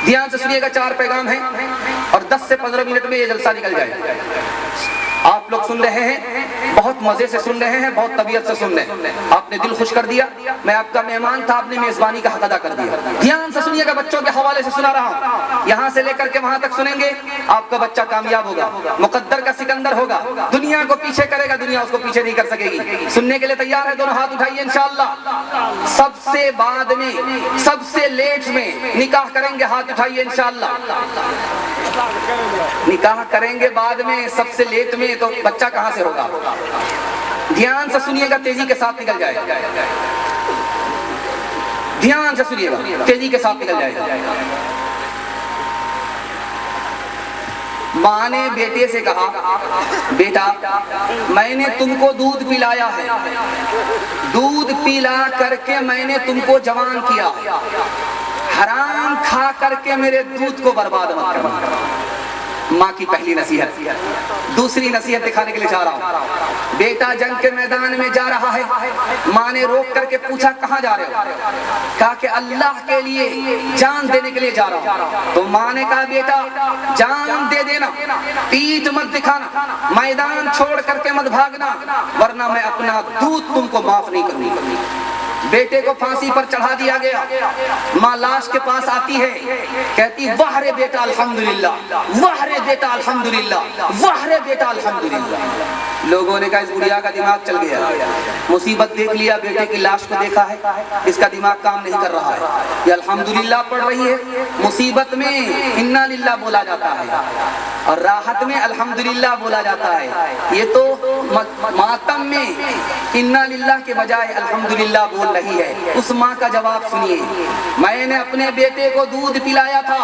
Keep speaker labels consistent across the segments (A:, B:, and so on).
A: دھیان سے سنیے گا، 4 پیغام ہیں اور 10 سے 15 منٹ میں یہ جلسہ نکل جائے. آپ لوگ سن رہے ہیں، بہت مزے سے سن رہے ہیں، بہت طبیعت سے سن رہے ہیں. آپ نے دل خوش کر دیا. میں آپ کا مہمان تھا، آپ نے میزبانی کا حق ادا کر دیا. دھیان سے سنیے گا، بچوں کے حوالے سے سنا رہا ہوں. یہاں سے لے کر کے وہاں تک سنیں گے، آپ کا بچہ کامیاب ہوگا، مقدر کا سکندر ہوگا، دنیا کو پیچھے کرے گا، دنیا اس کو پیچھے نہیں کر سکے گی. سننے کے لیے تیار ہے؟ دونوں ہاتھ اٹھائیے انشاءاللہ. سب سے بعد میں، سب سے لیٹ میں نکاح کریں گے، ہاتھ اٹھائیے انشاءاللہ. نکاح کریں گے بعد میں، سب سے لیٹ میں، تو بچہ کہاں سے ہوگا؟ دھیان سے سنیے گا، تیزی کے ساتھ نکل جائے. دھیان سے سنیے گا، تیزی کے ساتھ نکل جائے. ماں نے بیٹے سے کہا، بیٹا میں نے تم کو دودھ پلایا ہے، دودھ پلا کر کے میں نے تم کو جوان کیا، حرام کھا کر کے میرے دودھ کو برباد مت کرنا. ماں کی پہلی نصیحت. دوسری نصیحت دکھانے کے لیے جا رہا ہوں. بیٹا جنگ کے میدان میں جا رہا ہے. ماں نے روک کر کے پوچھا کہاں جا رہے ہو؟ کہا کہ اللہ کے لیے جان دینے کے لیے جا رہا ہوں. تو ماں نے کہا بیٹا جان دے دینا، پیٹھ مت دکھانا، میدان چھوڑ کر کے مت بھاگنا، ورنہ میں اپنا دودھ تم کو معاف نہیں کروں گی. بیٹے کو پھانسی پر چڑھا دیا گیا. ماں لاش کے پاس آتی ہے، کہتی واہ رے بیٹا الحمدللہ، واہ رے بیٹا الحمدللہ، واہ رے بیٹا الحمدللہ. لوگوں نے کہا اس بڑھیا کا دماغ چل گیا، مصیبت دیکھ لیا، بیٹے کی لاش کو دیکھا ہے، اس کا دماغ کام نہیں کر رہا ہے. یہ الحمدللہ پڑھ رہی ہے. مصیبت میں انا للہ بولا جاتا ہے اور راحت میں الحمدللہ بولا جاتا ہے. یہ تو ماتم میں انا للہ کے بجائے الحمدللہ بول رہی ہے. اس ماں کا جواب سنیے. میں نے اپنے بیٹے کو دودھ پلایا تھا،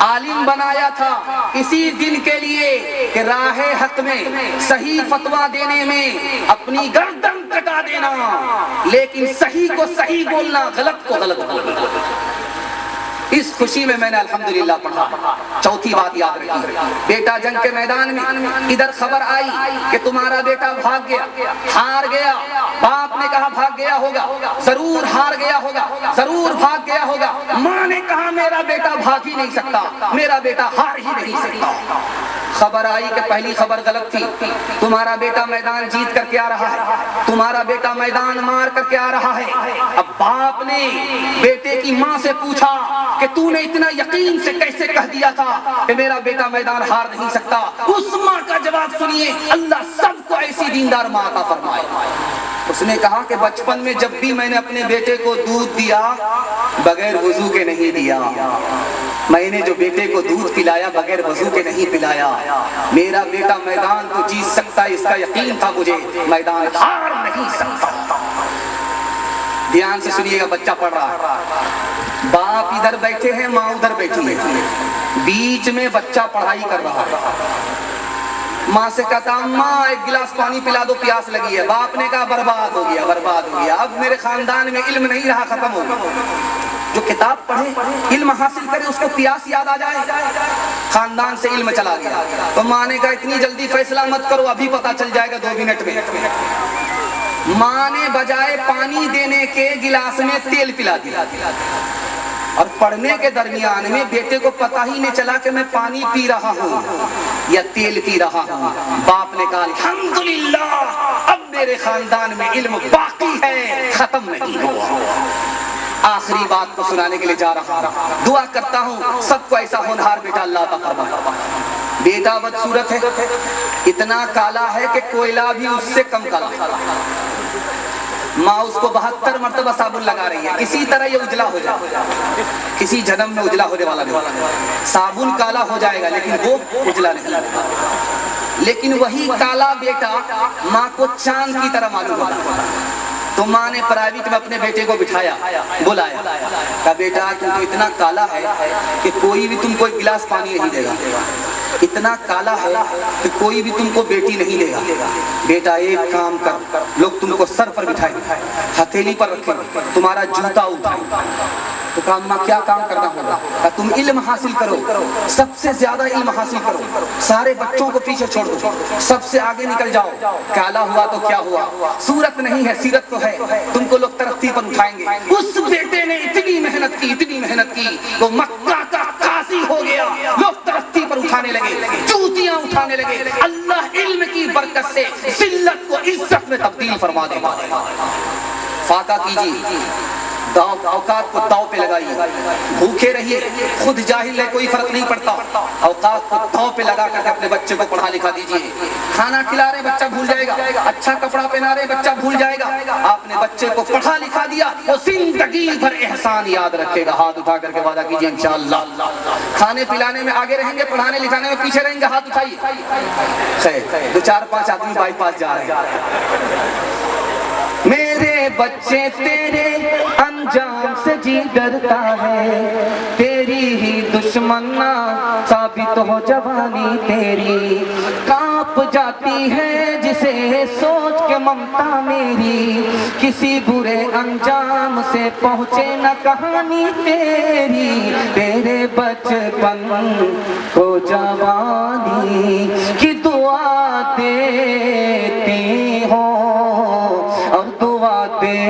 A: عالم بنایا تھا اسی دن کے لیے کہ راہ حق میں صحیح فتویٰ دینے میں اپنی گردن کٹا دینا، لیکن صحیح کو صحیح بولنا، غلط کو غلط بولنا. اس خوشی میں نے الحمدللہ پڑھا. چوتھی بات یاد رکھیے، بیٹا جنگ کے میدان میں ادھر خبر آئی کہ تمہارا بیٹا بھاگ گیا، ہار گیا. باپ نے کہا بھاگ گیا ہوگا، ضرور ہار گیا ہوگا، ضرور بھاگ گیا ہوگا. ماں نے کہا میرا بیٹا بھاگ ہی نہیں سکتا، میرا بیٹا ہار ہی نہیں سکتا. خبر آئی کہ پہلی خبر غلط تھی. تمہارا بیٹا میدان جیت کر کے آ رہا ہے، تمہارا بیٹا میدان مار کر کے آ رہا ہے. اب باپ نے بیٹے کی ماں سے پوچھا کہ تو نے اتنا یقین سے کیسے کہہ دیا تھا کہ میرا بیٹا میدان ہار نہیں سکتا؟ اس ماں کا جواب سنیے، اللہ سب کو ایسی دیندار ماں عطا فرمائے. اس نے کہا کہ بچپن میں جب بھی میں نے اپنے بیٹے کو دودھ دیا بغیر وضو کے نہیں دیا. میں نے جو بیٹے کو دودھ پلایا بغیر وضو کے نہیں پلایا. میرا بیٹا میدان تو جیت سکتا ہے، اس کا یقین تھا مجھے، میدان ہار نہیں سکتا. دھیان سے سنیے گا، بچہ پڑھ رہا ہے، باپ ادھر بیٹھے ہیں، ماں ادھر بیٹھی ہے، بیچ میں بچہ پڑھائی کر رہا ہے. ماں سے کہتا ماں ایک گلاس پانی پلا دو، پیاس لگی ہے. باپ نے کہا برباد ہو گیا، برباد ہو گیا. اب میرے خاندان میں علم نہیں رہا، ختم ہو گیا. جو کتاب پڑھے، علم حاصل کرے، اس کو پیاس یاد آ جائے، خاندان سے علم چلا گیا. تو ماں نے کہا اتنی جلدی فیصلہ مت کرو، ابھی پتا چل جائے گا 2 منٹ میں. ماں نے بجائے پانی دینے کے گلاس میں تیل پلا دیا، اور پڑھنے کے درمیان میں بیٹے کو پتہ ہی نہیں چلا کہ میں پانی پی رہا ہوں یا تیل پی رہا ہوں. باپ نے کہا الحمدللہ، اب میرے خاندان میں علم باقی ہے، ختم نہیں ہوا. آخری بات کو سنانے کے لیے جا رہا ہوں. دعا کرتا ہوں سب کو ایسا ہونہار بیٹا اللہ عطا فرمائے. بیٹا بدصورت ہے، اتنا کالا ہے کہ کوئلہ بھی اس سے کم کالا. ماں اس کو 72 مرتبہ صابن لگا رہی ہے، کسی طرح یہ اجلا ہو جائے. کسی جنم میں اجلا ہونے والا نہیں، صابن کالا ہو جائے گا لیکن وہ اجلا نہیں ہوگا. لیکن وہی کالا بیٹا ماں کو چاند کی طرح معلوم ہوتا. تو ماں نے پرائیویٹ میں اپنے بیٹے کو بٹھایا، بلایا، کہا بیٹا تو اتنا کالا ہے کہ کوئی بھی تم کو ایک گلاس پانی نہیں دے گا، اتنا کالا ہے کہ کوئی بھی تم کو بیٹی نہیں دے گا. بیٹا ایک کام کر، لوگ تم کو سر پر بٹھائیں، ہتھیلی پر رکھیں، تمہارا جوتا اٹھائیں. تو کہا اماں کیا کام کرنا ہوگا؟ کہا تم علم حاصل کرو، سب سے زیادہ علم حاصل کرو، سارے بچوں کو پیچھے چھوڑ دو، سب سے آگے نکل جاؤ. کالا ہوا تو کیا ہوا، صورت نہیں ہے سیرت تو ہے، تم کو لوگ ترقی پر اٹھائیں گے. اس بیٹے نے اتنی محنت کی، اتنی محنت کی، وہ مکہ کا پر اٹھانے لگے, جوتیاں اٹھانے لگے. اللہ علم کی برکت سے ذلت کو عزت میں تبدیل فرما دے. فاقہ کیجیے, اوقات کو داؤ پہ لگائیے, بھوکے رہیے, خود جاہل ہے کوئی فرق نہیں پڑتا, اوقات کو داؤ پہ لگا کر اپنے بچے کو پڑھا لکھا دیجیے. کھانا کھلا رہے بچہ بھول جائے گا, اچھا کپڑا پہنا رہے بچہ بھول جائے گا. آپ نے بچے کو پڑھا لکھا دیا, وہ زندگی بھر احسان یاد رکھے گا. ہاتھ اٹھا کر کے وعدہ کیجیے انشاءاللہ. کھانے پلانے میں آگے رہیں گے, پڑھانے لکھانے میں پیچھے رہیں گے. ہاتھ اٹھائیے. خیر, 2-4-5 آدمی بائی پاس جا رہے ہیں. میرے بچے تیرے انجام سے جی ڈرتا ہے, تیری ہی دشمنا ثابت ہو جوانی تیری. کانپ جاتی ہے جسے سوچ کے ممتا میری, کسی برے انجام سے پہنچے نہ کہانی تیری. تیرے بچپن کو جوانی کی دعا دیتی ہوں, اور دعا دے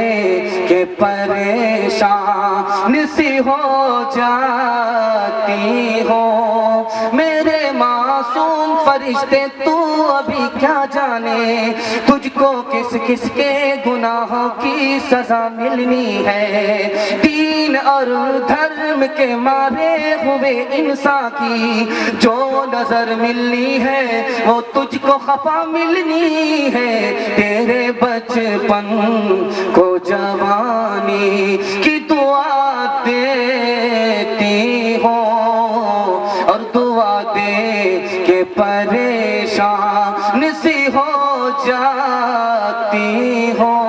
A: کے پریشان سی ہو جاتی ہو. میرے معصوم فرشتے تو ابھی کیا جانے, تجھ کو کس کس کے گناہوں کی سزا ملنی ہے. دین اور دھرم کے مارے ہوئے انسان کی جو نظر ملنی ہے وہ تجھ کو خفا ملنی ہے. تیرے بچپن کو جوانی کی دعا دیتی ہوں, اور دعا دے کہ پریشان سی ہو جاتی ہوں.